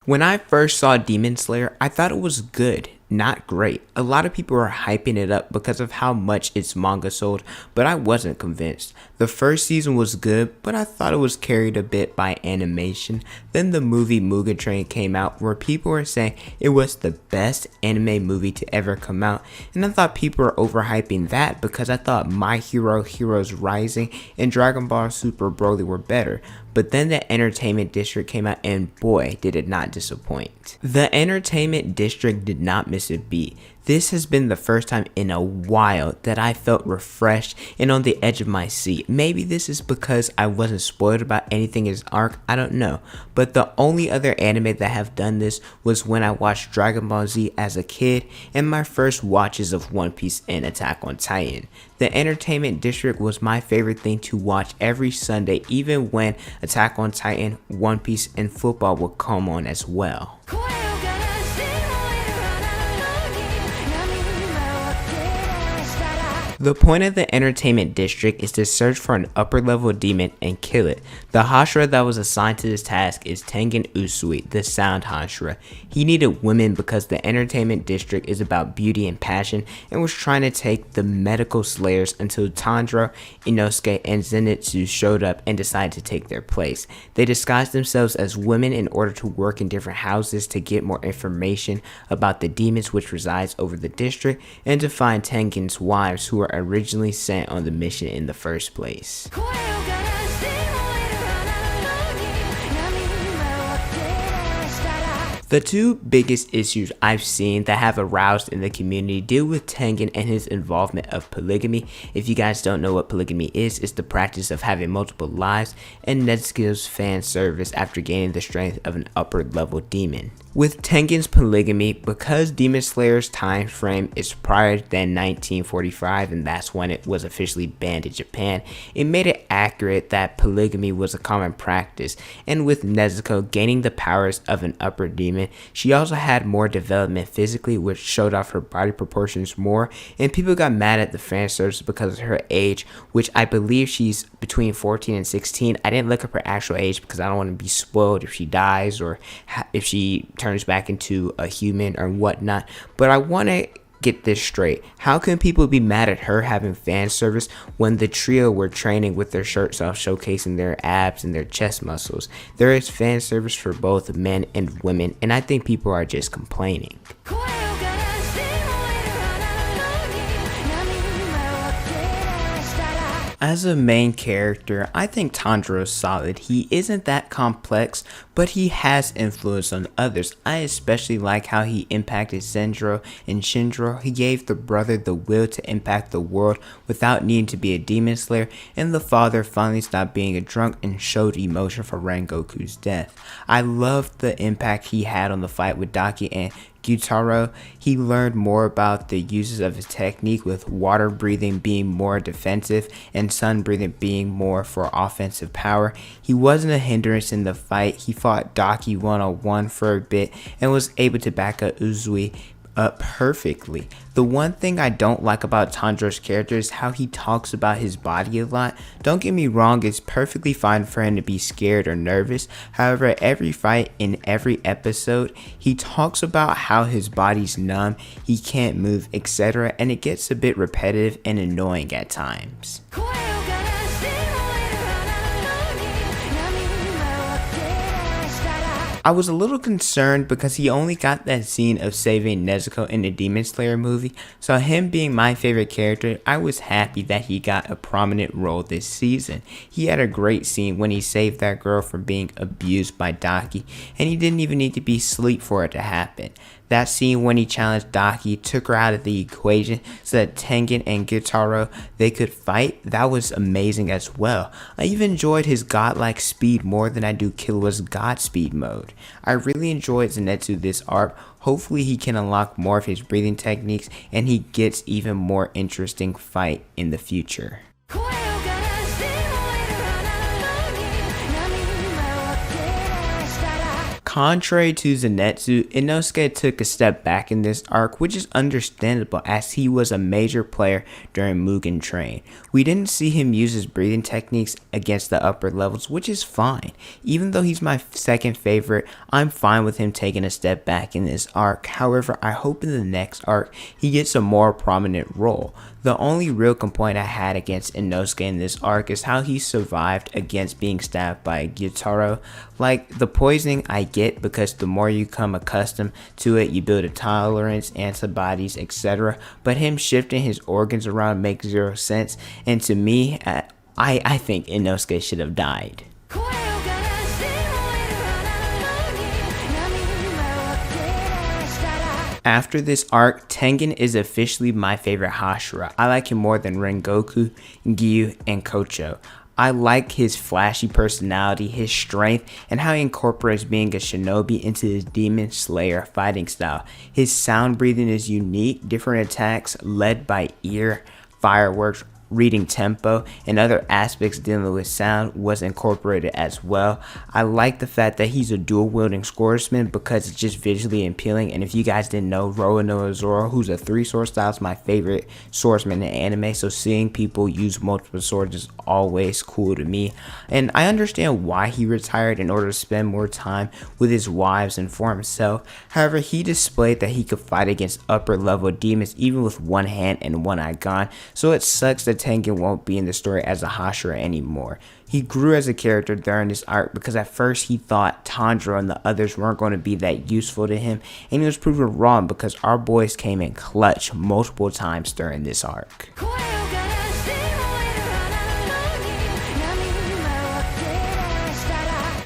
When I first saw Demon Slayer, I thought it was good, not great. A lot of people are hyping it up because of how much its manga sold, but I wasn't convinced. The first season was good, but I thought it was carried a bit by animation. Then the movie Mugen Train came out where people were saying it was the best anime movie to ever come out, and I thought people were overhyping that because I thought My Hero Heroes Rising and Dragon Ball Super Broly were better. But then the Entertainment District came out and boy did it not disappoint. The Entertainment District did not miss a beat. This has been the first time in a while that I felt refreshed and on the edge of my seat. Maybe this is because I wasn't spoiled about anything in its arc, I don't know. But the only other anime that have done this was when I watched Dragon Ball Z as a kid and my first watches of One Piece and Attack on Titan. The Entertainment District was my favorite thing to watch every Sunday, even when Attack on Titan, One Piece, and football would come on as well. The point of the Entertainment District is to search for an upper level demon and kill it. The Hashira that was assigned to this task is Tengen Usui, the Sound Hashira. He needed women because the Entertainment District is about beauty and passion and was trying to take the medical slayers until Tundra, Inosuke, and Zanetsu showed up and decided to take their place. They disguised themselves as women in order to work in different houses to get more information about the demons which resides over the district and to find Tengen's wives who were originally sent on the mission in the first place. The two biggest issues I've seen that have aroused in the community deal with Tengen and his involvement of polygamy. If you guys don't know what polygamy is, it's the practice of having multiple lives, and Nezuko's fan service after gaining the strength of an upper level demon. With Tengen's polygamy, because Demon Slayer's time frame is prior than 1945 and that's when it was officially banned in Japan, it made it accurate that polygamy was a common practice, and with Nezuko gaining the powers of an upper demon, she also had more development physically, which showed off her body proportions more, and people got mad at the fan service because of her age, which I believe she's between 14 and 16. I didn't look up her actual age because I don't want to be spoiled if she dies or if she turns back into a human or whatnot, but I want to get this straight. How can people be mad at her having fan service when the trio were training with their shirts off, showcasing their abs and their chest muscles? There is fan service for both men and women, and I think people are just complaining. As a main character, I think Tundra is solid. He isn't that complex, but he has influence on others. I especially like how he impacted Zendro and Shindro. He gave the brother the will to impact the world without needing to be a demon slayer, and the father finally stopped being a drunk and showed emotion for Rengoku's death. I loved the impact he had on the fight with Docky and Guitaro. He learned more about the uses of his technique, with water breathing being more defensive and sun breathing being more for offensive power. He wasn't a hindrance in the fight. He fought Docky one-on-one for a bit and was able to back up Uzui up perfectly. The one thing I don't like about Tundra's character is how he talks about his body a lot. Don't get me wrong, it's perfectly fine for him to be scared or nervous. However, every fight in every episode, he talks about how his body's numb, he can't move, etc., and it gets a bit repetitive and annoying at times. I was a little concerned because he only got that scene of saving Nezuko in the Demon Slayer movie, so him being my favorite character, I was happy that he got a prominent role this season. He had a great scene when he saved that girl from being abused by Docky, and he didn't even need to be asleep for it to happen. That scene when he challenged Docky, took her out of the equation so that Tengen and Guitaro, they could fight, that was amazing as well. I even enjoyed his godlike speed more than I do Killua's Godspeed mode. I really enjoyed Zanetsu this arc. Hopefully he can unlock more of his breathing techniques and he gets even more interesting fight in the future. Contrary to Zanetsu, Inosuke took a step back in this arc, which is understandable as he was a major player during Mugen train. We didn't see him use his breathing techniques against the upper levels, which is fine. Even though he's my second favorite, I'm fine with him taking a step back in this arc. However, I hope in the next arc he gets a more prominent role. The only real complaint I had against Inosuke in this arc is how he survived against being stabbed by a guitaro. Like, the poisoning I get because the more you become accustomed to it, you build a tolerance, antibodies, etc. But him shifting his organs around makes zero sense, and to me, I think Inosuke should have died. After this arc, Tengen is officially my favorite Hashira. I like him more than Rengoku, Gyu, and Kocho. I like his flashy personality, his strength, and how he incorporates being a shinobi into his demon slayer fighting style. His sound breathing is unique, different attacks led by ear, fireworks, reading tempo, and other aspects dealing with sound was incorporated as well. I like the fact that he's a dual wielding swordsman because it's just visually appealing. And if you guys didn't know, Roronoa Zoro, who's a 3-sword style, is my favorite swordsman in anime, so seeing people use multiple swords is always cool to me. And I understand why he retired in order to spend more time with his wives and for himself. However, he displayed that he could fight against upper level demons even with one hand and one eye gone, so it sucks that Tengen won't be in the story as a Hashira anymore. He grew as a character during this arc because at first he thought Tundra and the others weren't going to be that useful to him, and he was proven wrong because our boys came in clutch multiple times during this arc.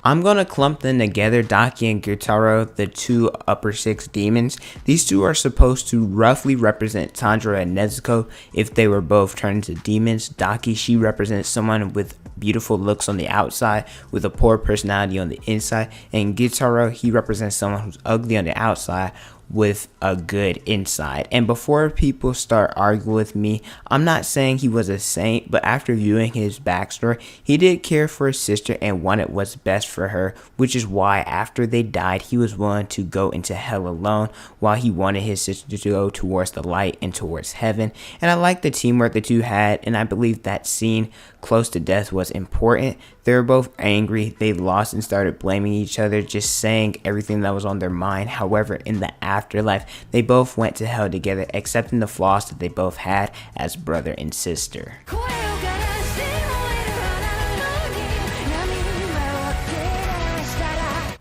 I'm gonna clump them together, Docky and Guitaro, the two upper 6 demons. These two are supposed to roughly represent Tundra and Nezuko if they were both turned into demons. Docky, she represents someone with beautiful looks on the outside with a poor personality on the inside, and Guitaro, he represents someone who's ugly on the outside with a good inside. And before people start arguing with me, I'm not saying he was a saint, but after viewing his backstory, he did care for his sister and wanted what's best for her, which is why after they died, he was willing to go into hell alone while he wanted his sister to go towards the light and towards heaven. And I like the teamwork the two had, and I believe that scene close to death was important. They were both angry, they lost and started blaming each other, just saying everything that was on their mind. However, in the afterlife, they both went to hell together, accepting the flaws that they both had as brother and sister.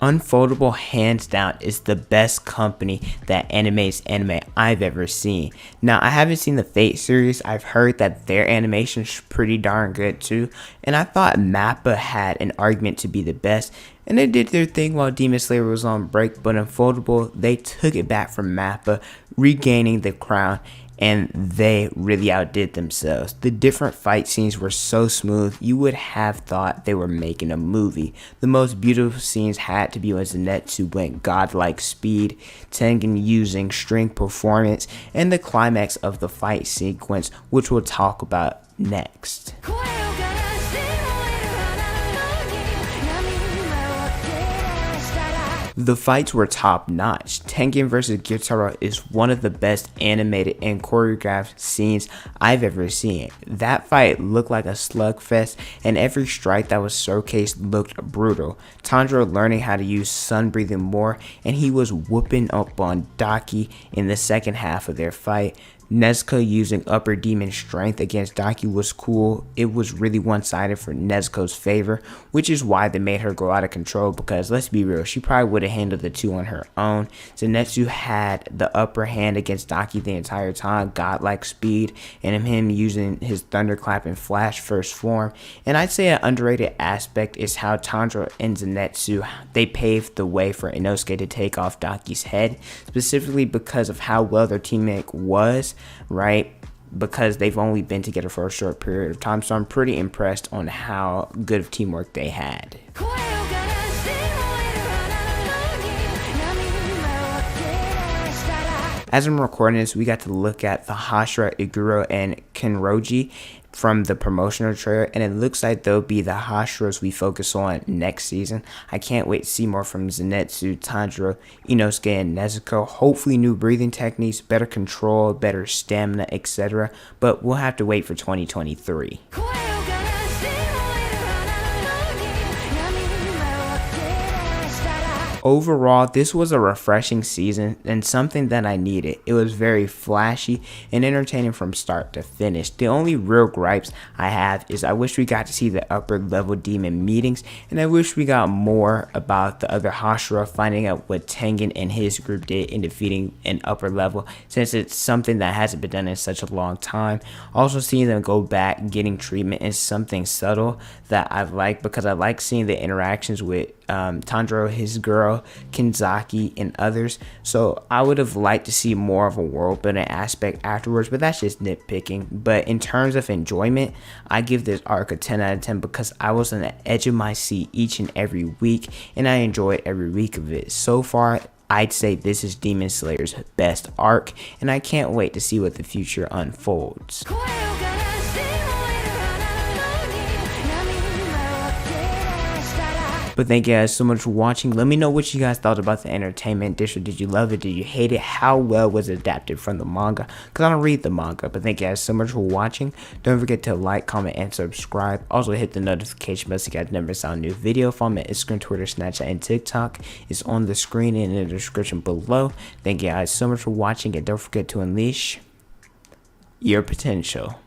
Unfoldable, hands down, is the best company that animates anime I've ever seen. Now, I haven't seen the Fate series. I've heard that their animation's pretty darn good too, and I thought Mappa had an argument to be the best, and they did their thing while Demon Slayer was on break, but Unfoldable, they took it back from Mappa, regaining the crown, and they really outdid themselves. The different fight scenes were so smooth, you would have thought they were making a movie. The most beautiful scenes had to be when Zanetsu went godlike speed, Tengen using strength performance, and the climax of the fight sequence, which we'll talk about next. The fights were top notch. Tengen vs. Guitaro is one of the best animated and choreographed scenes I've ever seen. That fight looked like a slugfest, and every strike that was showcased looked brutal. Tundra learning how to use sun breathing more, and he was whooping up on Docky in the second half of their fight. Nezuko using upper demon strength against Docky was cool. It was really one-sided for Nezuko's favor, which is why they made her go out of control, because let's be real, she probably would have handled the two on her own. Zanetsu had the upper hand against Docky the entire time, godlike speed, and him using his thunderclap and flash first form. And I'd say an underrated aspect is how Tundra and Zanetsu, they paved the way for Inosuke to take off Docky's head, specifically because of how well their teammate was, right? Because they've only been together for a short period of time, so I'm pretty impressed on how good of teamwork they had. As I'm recording this, we got to look at the Hashira, Iguro, and Kenroji from the promotional trailer, and it looks like they'll be the Hashiras we focus on next season. I can't wait to see more from Zanetsu, Tundra, Inosuke, and Nezuko. Hopefully new breathing techniques, better control, better stamina, etc. But we'll have to wait for 2023. Overall, this was a refreshing season and something that I needed. It was very flashy and entertaining from start to finish. The only real gripes I have is I wish we got to see the upper level demon meetings, and I wish we got more about the other Hashira, finding out what Tengen and his group did in defeating an upper level, since it's something that hasn't been done in such a long time. Also, seeing them go back getting treatment is something subtle that I like, because I like seeing the interactions with Tundra, his girl, Kinzaki, and others. So I would have liked to see more of a world building aspect afterwards, but that's just nitpicking. But in terms of enjoyment, I give this arc a 10 out of 10 because I was on the edge of my seat each and every week, and I enjoyed every week of it. So far, I'd say this is Demon Slayer's best arc, and I can't wait to see what the future unfolds. But thank you guys so much for watching. Let me know what you guys thought about the entertainment dish. Did you love it? Did you hate it? How well was it adapted from the manga? Because I don't read the manga. But thank you guys so much for watching. Don't forget to like, comment, and subscribe. Also hit the notification bell so you guys never miss out on a new video. Follow me on Instagram, Twitter, Snapchat, and TikTok. It's on the screen and in the description below. Thank you guys so much for watching, and don't forget to unleash your potential.